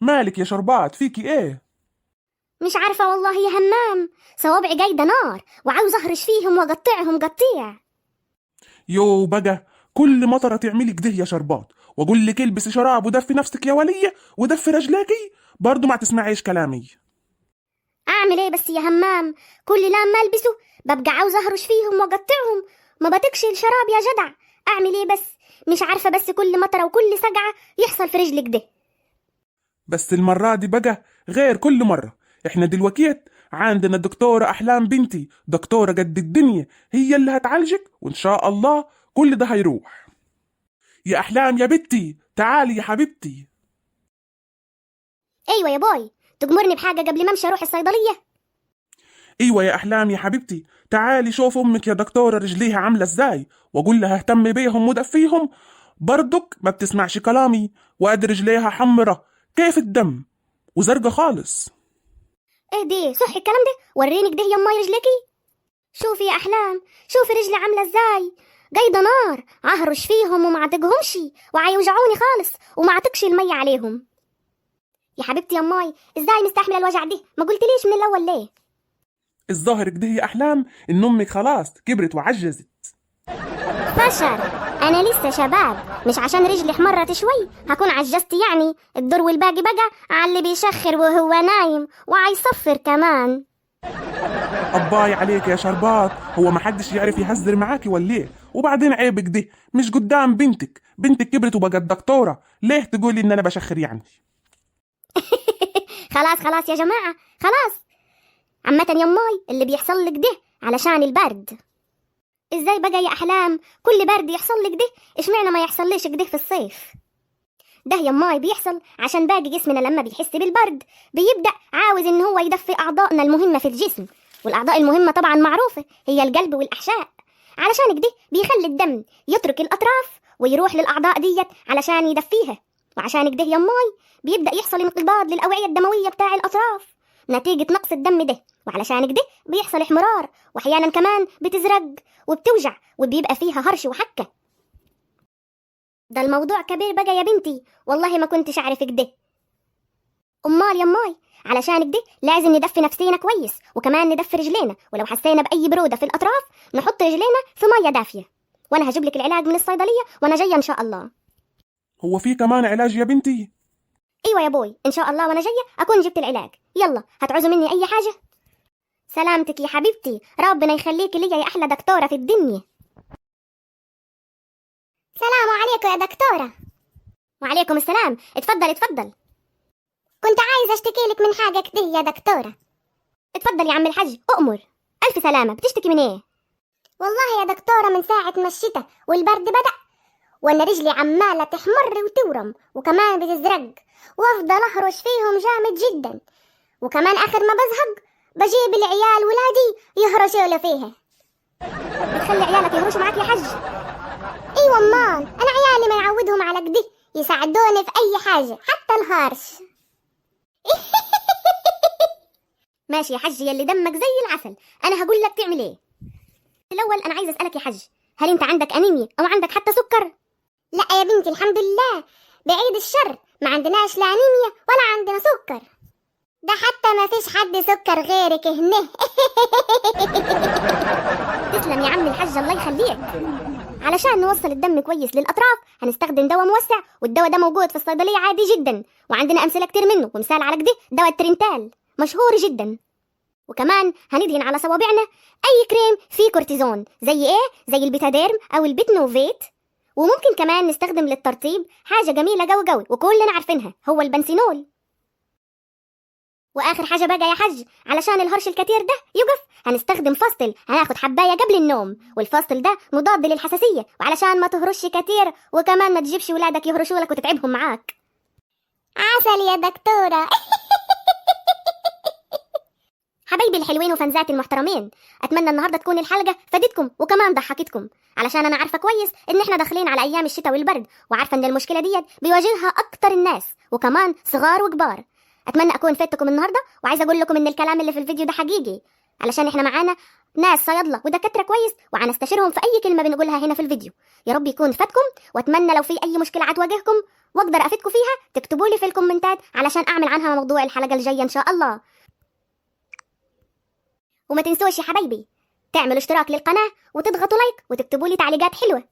مالك يا شربات، فيكي ايه؟ مش عارفة والله يا همام، صوابعي جايدة نار وعاوز أهرش فيهم وأقطعهم قطيع. يو بقى، كل مطرة تعملي كده يا شربات، واقول لك البسي شراب ودفي نفسك يا ولية ودفي رجليكي، برضو ما تسمعيش كلامي. أعمل إيه بس يا همام؟ كل لما ألبسه ببقى عاوز أهرش فيهم وأقطعهم، ما بطيقش الشراب يا جدع. أعمل إيه بس؟ مش عارفة، بس كل مطرة وكل سقعة يحصل في رجلك ده. بس المرة دي بقى غير كل مرة. احنا دلوقتي عندنا الدكتورة أحلام بنتي، دكتورة قد الدنيا، هي اللي هتعالجك وإن شاء الله كل ده هيروح. يا أحلام يا بنتي، تعالي يا حبيبتي. أيوة يا باي، تجمرني بحاجة قبل ما أمشي أروح الصيدلية؟ ايوه يا احلام يا حبيبتي، تعالي شوف امك يا دكتوره رجليها عامله ازاي، واقول لها اهتم بيهم ودفيهم. برضك ما بتسمعش كلامي، وادي رجليها حمرة كيف الدم وزرقة خالص. إيه دي صح الكلام ده؟ وريني كده يا أمي رجلكي. شوفي يا أحلام، شوفي رجلي عاملة إزاي، جايدة نار، أهرش فيهم وما عتقهمش وعيوجعوني خالص وما عتقش المية عليهم. يا حبيبتي يا أمي، إزاي مستحملة الوجع ده؟ ما قلتليش من الأول ليه؟ الظاهر كده يا احلام ان امك خلاص كبرت وعجزت. بشر، أنا لسه شباب، مش عشان رجلي حمرت شوي هكون عجزت يعني. الدور والباقي بقى على اللي بيشخر وهو نايم وعيصفر كمان. اباي عليك يا شربات، هو ما حدش يعرف يهزر معاكي ولا ايه؟ وبعدين عيبك ده مش قدام بنتك، بنتك كبرت وبقت دكتورة، ليه تقولي ان انا بشخر يعني؟ خلاص خلاص يا جماعة، خلاص. عامة يا أمي اللي بيحصل لك ده علشان البرد. ازاي بقى يا أحلام كل برد يحصل لك ده؟ اشمعنى ما يحصليش كده في الصيف؟ ده يا ماي بيحصل عشان باقي جسمنا لما بيحس بالبرد بيبدأ عاوز ان هو يدفي أعضائنا المهمة في الجسم، والأعضاء المهمة طبعا معروفة هي القلب والأحشاء. علشان كده بيخلي الدم يترك الأطراف ويروح للأعضاء ديت علشان يدفيها. وعشان كده يا ماي بيبدأ يحصل انقباض للأوعية الدموية بتاع الأطراف نتيجة نقص الدم ده، وعلشان كده بيحصل احمرار، وأحيانا كمان بتزرق وبتوجع وبيبقى فيها هرش وحكة. ده الموضوع كبير بقى يا بنتي، والله ما كنتش أعرف كده. أمال يا ماي علشان كده لازم ندفي نفسينا كويس، وكمان ندفي رجلينا، ولو حسينا بأي برودة في الأطراف نحط رجلينا في مية دافية. وأنا هجيب لك العلاج من الصيدلية وأنا جاية إن شاء الله. هو في كمان علاج يا بنتي؟ أيوة يا بوي، إن شاء الله وأنا جاية أكون جبت العلاج. يلا هتعوزوا مني أي حاجة؟ سلامتك يا حبيبتي، ربنا يخليكي ليا يا أحلى دكتورة في الدنيا. سلام عليكم يا دكتورة. وعليكم السلام، اتفضل اتفضل. كنت عايزة اشتكي لك من حاجة كده يا دكتورة. اتفضل يا عم الحاج، أؤمر. ألف سلامة، بتشتكي من ايه؟ والله يا دكتورة من ساعة ما الشتاء والبرد بدأ وانا رجلي عمالة تحمر وتورم وكمان بتزرق، وافضل اهرش فيهم جامد جدا، وكمان اخر ما بزهق بجيب العيال ولادي يهرشوا له فيها. بتخلي عيالك يهرشوا معاك يا حج؟ ايوه امال، انا عيالي ما يعودهم على كده، يساعدوني في اي حاجة حتى الهرش. ماشي يا حج يلي دمك زي العسل، انا هقول لك تعمل ايه. الاول انا عايزه اسالك يا حج، هل انت عندك انيميا او عندك حتى سكر؟ لا يا بنتي الحمد لله، بعيد الشر، ما عندناش لا انيميا ولا عندنا سكر، ده حتى ما فيش حد سكر غيرك هنا. تسلم يا عم الحج، الله يخليك. علشان نوصل الدم كويس للأطراف هنستخدم دواء موسع، والدواء ده موجود في الصيدلية عادي جدا، وعندنا أمثلة كتير منه، ومثال على كده دواء الترينتال مشهور جدا. وكمان هندهن على صوابعنا أي كريم فيه كورتيزون، زي إيه؟ زي البيتاديرم أو البيتنوفيت. وممكن كمان نستخدم للترطيب حاجة جميلة قوي قوي وكلنا عارفينها، هو البنسينول. واخر حاجه بقى يا حج، علشان الهرش الكتير ده يقف هنستخدم فاستل، هناخد حبايه قبل النوم، والفاستل ده مضاد للحساسيه، وعلشان ما تهرش كتير وكمان ما تجيبش ولادك يهرشوا لك وتتعبهم معاك. عسل يا دكتوره. حبايبي الحلوين وفنزاتي المحترمين، اتمنى النهارده تكون الحلقه فادتكم وكمان ضحكتكم، علشان انا عارفه كويس ان احنا داخلين على ايام الشتاء والبرد، وعارفه ان المشكله ديت بيواجهها اكتر الناس وكمان صغار وكبار. اتمنى اكون فدتكم النهارده، وعايزه اقول لكم ان الكلام اللي في الفيديو ده حقيقي، علشان احنا معانا ناس صيادله ودكاتره كويس وهنستشيرهم في اي كلمه بنقولها هنا في الفيديو. يا رب يكون فاتكم، واتمنى لو في اي مشكله هتواجهكم واقدر افيدكم فيها تكتبوا لي في الكومنتات علشان اعمل عنها موضوع الحلقة الجاية ان شاء الله. وما تنسوش يا حبايبي تعملوا اشتراك للقناة وتضغطوا لايك وتكتبوا لي تعليقات حلوة.